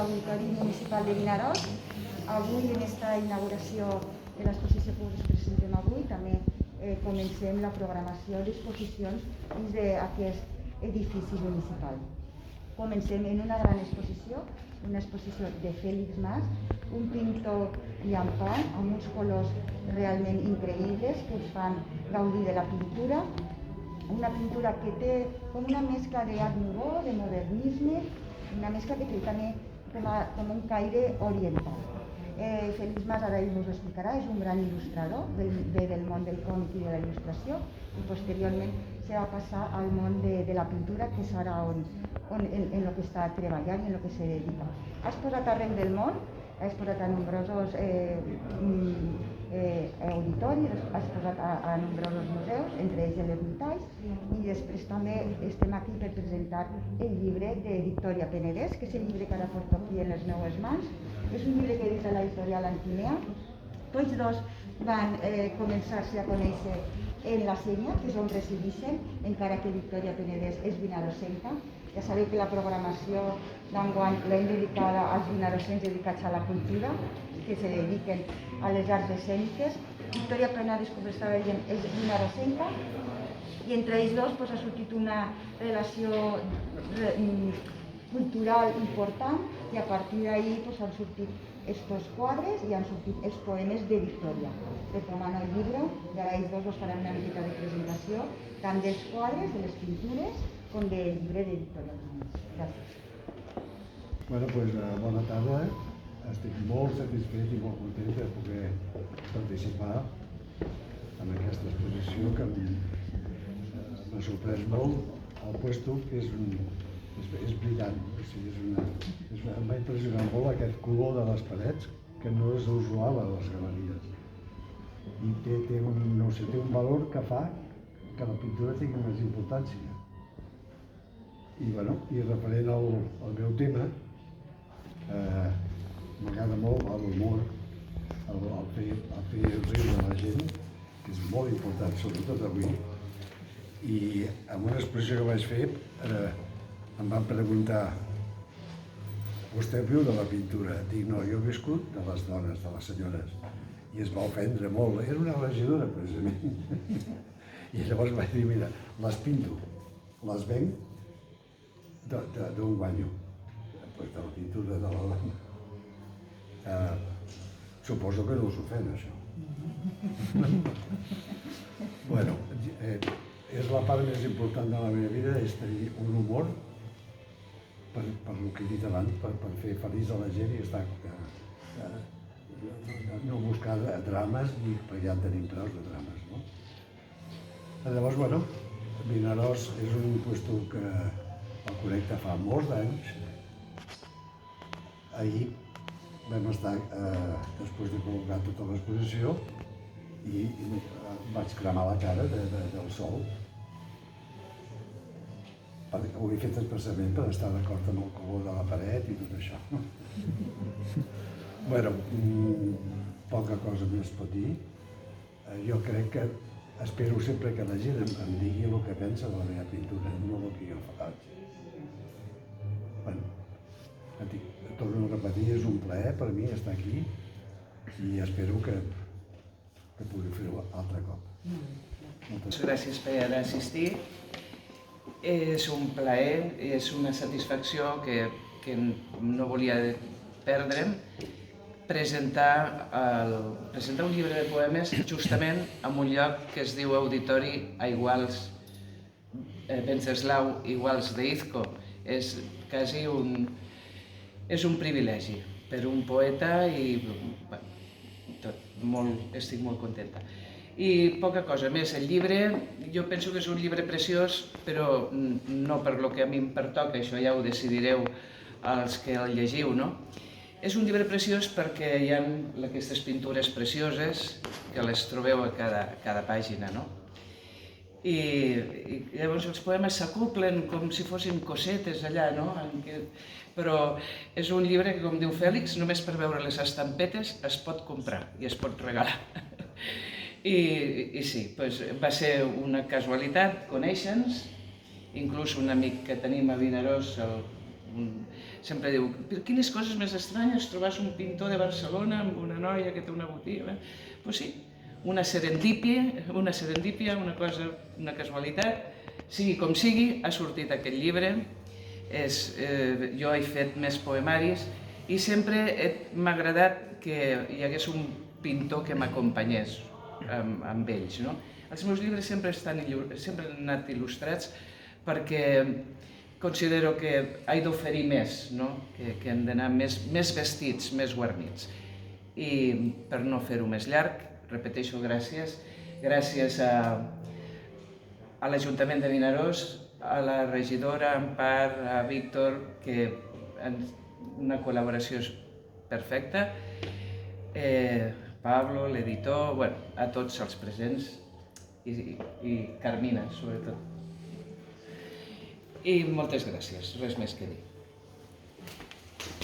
l'Auditori Municipal de Vinaròs. Avui, en aquesta inauguració de l'exposició que us presentem avui, també comencem la programació d'exposicions dins d'aquest edifici municipal. Comencem en una gran exposició, una exposició de Félix Mas, un pintor llampant amb uns colors realment increïbles que ens fan gaudir de la pintura. Una pintura que té com una mescla d'art nouveau, de modernisme, una mescla que té també com un caire oriental. Félix Mas, ara ell us ho explicarà, és un gran il·lustrador, ve del món del còmic i de la il·lustració, i posteriorment se va passar al món de la pintura, que és ara en el que està treballant i en el que se dedica. Ha exposat arreu del món, ha exposat a nombrosos auditoris, ha exposat a nombrosos museus, entre ells l'Ermitage, i després també estem aquí per presentar el llibre de Victòria Penedès, que és el llibre que ara porto aquí en les meues mans. És un llibre que edita l'editorial Antinea. Tots dos van començar-se a conèixer en la Sénia, que és on resideixen, encara que Victòria Penedès és vinarosenca. Ja sabeu que la programació d'enguany l'hem dedicada als vinarosens dedicats a la cultura, que se dediquen a les arts escèniques. Victòria Penedès, com estava dient, és vinarosenca, i entre ells dos ha sortit una relació cultural important, i a partir d'ahí han sortit estos quadres i han sortit els poemes de Victòria. Recomano el llibre, i ara ells dos us faran una mica de presentació, tant dels quadres, de les pintures, com del llibre de Victòria. Gràcies. Bona tarda. Estic molt satisfet i molt content de poder participar en aquesta exposició que m'ha sorprès molt el puesto, que és brillant. M'ha impressionat molt aquest color de les parets, que no és usual a les galeries. I té un valor que fa que la pintura tingui més importància. I referent al meu tema, m'agrada molt l'humor, el fer riure la gent, que és molt important, sobretot avui. I en una exposició que vaig fer em van preguntar: vostè viu de la pintura? Dic, no, jo he viscut de les dones, de les senyores. I es va ofendre molt, era una regidora precisament. I llavors vaig dir, mira, les pinto, les venc, d'on guanyo? De la pintura de la dona. Suposo que no us ofèn, això. És la part més important de la meva vida, és tenir un humor, per el que he dit abans, per fer feliç a la gent i no buscar drames, perquè ja en tenim prou de drames. Llavors, Vinaròs és un lloc que el conec fa molts anys. Ahir vam estar, després de col·locar tota l'exposició, i vaig cremar la cara del sol. Ho he fet expressament per estar d'acord amb el color de la paret i tot això. Poca cosa més pot dir. Jo crec que espero sempre que la gent em digui el que pensa de la meva pintura, no el que jo faig. Torno a repetir, és un plaer per mi estar aquí i espero que pugui fer-ho altre cop. Moltes gràcies per assistir. És un plaer, és una satisfacció que no volia perdre'm, presentar un llibre de poemes justament en un lloc que es diu Auditori Venceslau Iguals de Izco. És quasi un privilegi per un poeta i estic molt contenta. I poca cosa més, el llibre, jo penso que és un llibre preciós, però no per lo que a mi em pertoca, això ja ho decidireu els que el llegiu, no? És un llibre preciós perquè hi ha aquestes pintures precioses que les trobeu a cada pàgina, no? I llavors els poemes s'acoplen com si fossin cosetes allà, no? Però és un llibre que, com diu Fèlix, només per veure les estampetes es pot comprar i es pot regalar. I sí, va ser una casualitat conèixer-nos, inclús un amic que tenim a Vinaròs sempre diu, per quines coses més estranyes trobes un pintor de Barcelona amb una noia que té una botiga? Doncs sí, una serendípia, una casualitat, sigui com sigui, ha sortit aquest llibre. Jo he fet més poemaris i sempre m'ha agradat que hi hagués un pintor que m'acompanyés amb ells. Els meus llibres sempre han anat il·lustrats perquè considero que he d'oferir més, que han d'anar més vestits, més guarnits. I per no fer-ho més llarg, repeteixo, gràcies a l'Ajuntament de Vinaròs, a la regidora Ampar, a Víctor, que una col·laboració perfecta, Pablo, l'editor, a tots els presents i Carmina, sobretot. I moltes gràcies, res més que dir.